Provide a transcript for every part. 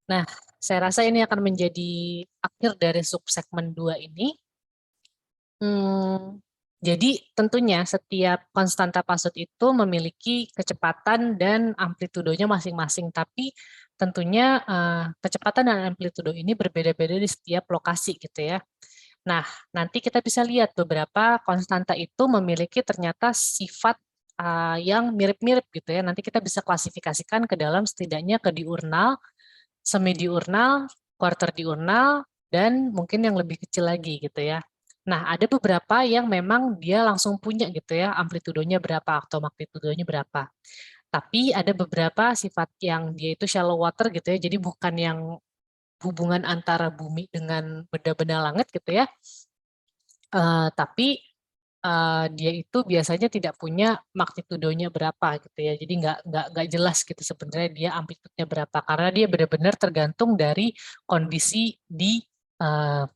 Nah, saya rasa ini akan menjadi akhir dari subsegmen 2 ini. Jadi tentunya setiap konstanta Pasut itu memiliki kecepatan dan amplitudonya masing-masing, tapi tentunya kecepatan dan amplitudo ini berbeda-beda di setiap lokasi gitu ya. Nah, nanti kita bisa lihat beberapa konstanta itu memiliki ternyata sifat yang mirip-mirip gitu ya. Nanti kita bisa klasifikasikan ke dalam setidaknya ke diurnal, semi-diurnal, quarter diurnal, dan mungkin yang lebih kecil lagi gitu ya. Nah, ada beberapa yang memang dia langsung punya gitu ya, amplitudonya berapa atau magnitudonya berapa. Tapi ada beberapa sifat yang dia itu shallow water gitu ya, jadi bukan yang hubungan antara bumi dengan benda-benda langit gitu ya, tapi dia itu biasanya tidak punya magnitudonya berapa gitu ya. Jadi nggak jelas gitu sebenarnya dia amplitudenya berapa karena dia benar-benar tergantung dari kondisi di uh,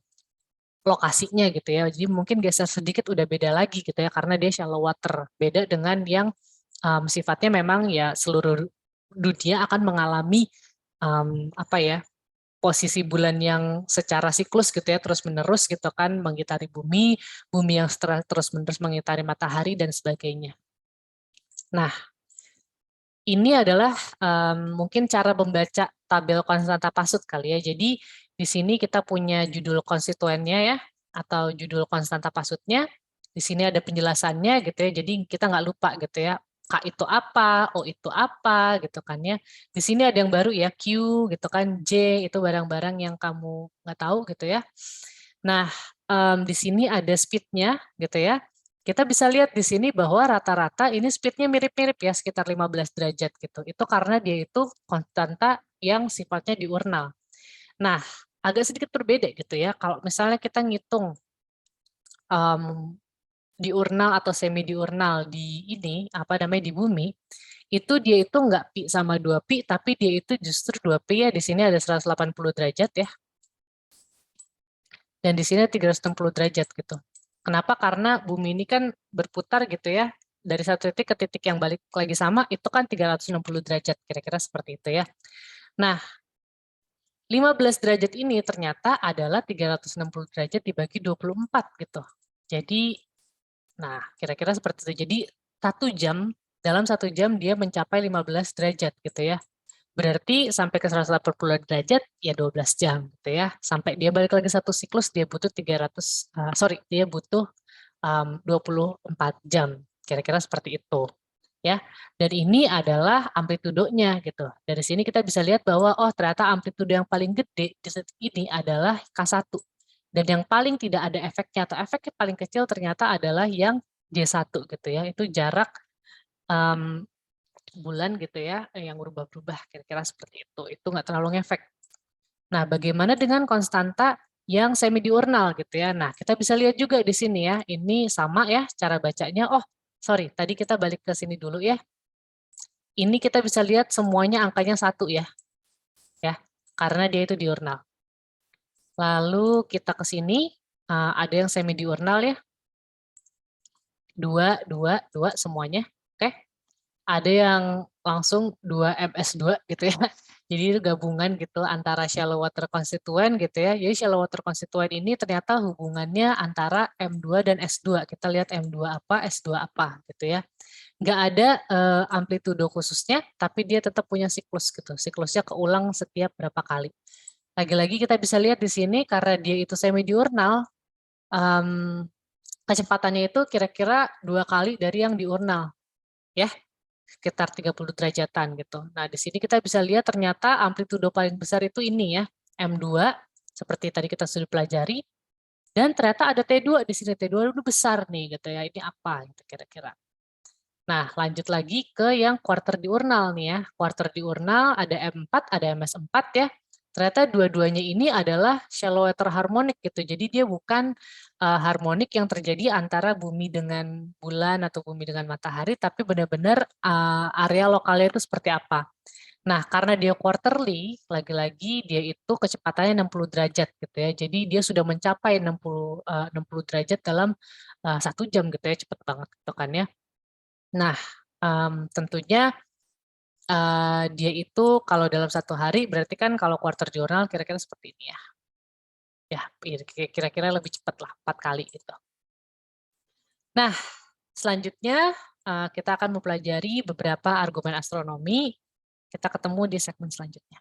lokasinya gitu ya. Jadi mungkin geser sedikit udah beda lagi gitu ya karena dia shallow water. Beda dengan yang sifatnya memang ya seluruh dunia akan mengalami apa ya posisi bulan yang secara siklus gitu ya terus-menerus gitu kan mengitari bumi, bumi yang terus-menerus mengitari matahari dan sebagainya. Nah, ini adalah mungkin cara membaca tabel konstanta Pasut kali ya. Jadi di sini kita punya judul konstituennya ya atau judul konstanta Pasutnya. Di sini ada penjelasannya gitu ya. Jadi kita nggak lupa gitu ya. K itu apa, O itu apa gitu kan ya. Di sini ada yang baru ya, Q gitu kan, J itu barang-barang yang kamu nggak tahu gitu ya. Nah, di sini ada speed-nya gitu ya. Kita bisa lihat di sini bahwa rata-rata ini speed-nya mirip-mirip ya, sekitar 15 derajat gitu. Itu karena dia itu konstanta yang sifatnya diurnal. Nah, agak sedikit berbeda gitu ya. Kalau misalnya kita ngitung um, diurnal atau semi diurnal di ini, apa namanya, di bumi, itu dia itu nggak pi sama 2 pi, tapi dia itu justru 2 pi ya. Di sini ada 180 derajat ya. Dan di sini 360 derajat gitu. Kenapa? Karena bumi ini kan berputar gitu ya, dari satu titik ke titik yang balik lagi sama, itu kan 360 derajat, kira-kira seperti itu ya. Nah, 15 derajat ini ternyata adalah 360 derajat dibagi 24 gitu. Jadi, nah kira-kira seperti itu. Jadi, 1 jam, dalam 1 jam dia mencapai 15 derajat gitu ya. Berarti sampai ke 180 derajat ya 12 jam gitu ya. Sampai dia balik lagi satu siklus dia butuh 300 dia butuh 24 jam. Kira-kira seperti itu ya. Dan ini adalah amplitudonya gitu. Dari sini kita bisa lihat bahwa oh ternyata amplitudo yang paling gede di titik ini adalah K1. Dan yang paling tidak ada efeknya atau efeknya paling kecil ternyata adalah yang J1 gitu ya. Itu jarak um, bulan gitu ya, yang berubah-berubah kira-kira seperti itu nggak terlalu ngefek. Nah, bagaimana dengan konstanta yang semi diurnal gitu ya. Nah, kita bisa lihat juga di sini ya, ini sama ya cara bacanya. Oh, sorry, tadi kita balik ke sini dulu ya. Ini kita bisa lihat semuanya angkanya 1 ya, karena dia itu diurnal. Lalu kita ke sini, ada yang semi diurnal ya, 2, 2, 2 semuanya. Oke. Ada yang langsung 2MS2 gitu ya. Jadi itu gabungan gitu antara shallow water constituent gitu ya. Jadi shallow water constituent ini ternyata hubungannya antara M2 dan S2. Kita lihat M2 apa, S2 apa gitu ya. Nggak ada amplitudo khususnya, tapi dia tetap punya siklus gitu. Siklusnya keulang setiap berapa kali. Lagi-lagi kita bisa lihat di sini karena dia itu semi diurnal, kecepatannya itu kira-kira 2 kali dari yang diurnal ya, sekitar 30 derajatan gitu. Nah, di sini kita bisa lihat ternyata amplitudo paling besar itu ini ya, M2, seperti tadi kita sudah pelajari, dan ternyata ada T2 di sini, T2 itu besar nih gitu ya, ini apa gitu kira-kira. Nah, lanjut lagi ke yang quarter diurnal nih ya. Quarter diurnal ada M4, ada MS4 ya. Ternyata dua-duanya ini adalah shallow water harmonic gitu. Jadi dia bukan harmonik yang terjadi antara bumi dengan bulan atau bumi dengan matahari, tapi benar-benar area lokalnya itu seperti apa. Nah, karena dia quarterly, lagi-lagi dia itu kecepatannya 60 derajat gitu ya. Jadi dia sudah mencapai 60 derajat dalam 1 jam gitu ya, cepet banget gitu kan ya. Nah, tentunya dia itu kalau dalam 1 hari berarti kan kalau quarter journal kira-kira seperti ini ya. Ya, kira-kira lebih cepat lah, 4 kali gitu. Nah, selanjutnya kita akan mempelajari beberapa argumen astronomi. Kita ketemu di segmen selanjutnya.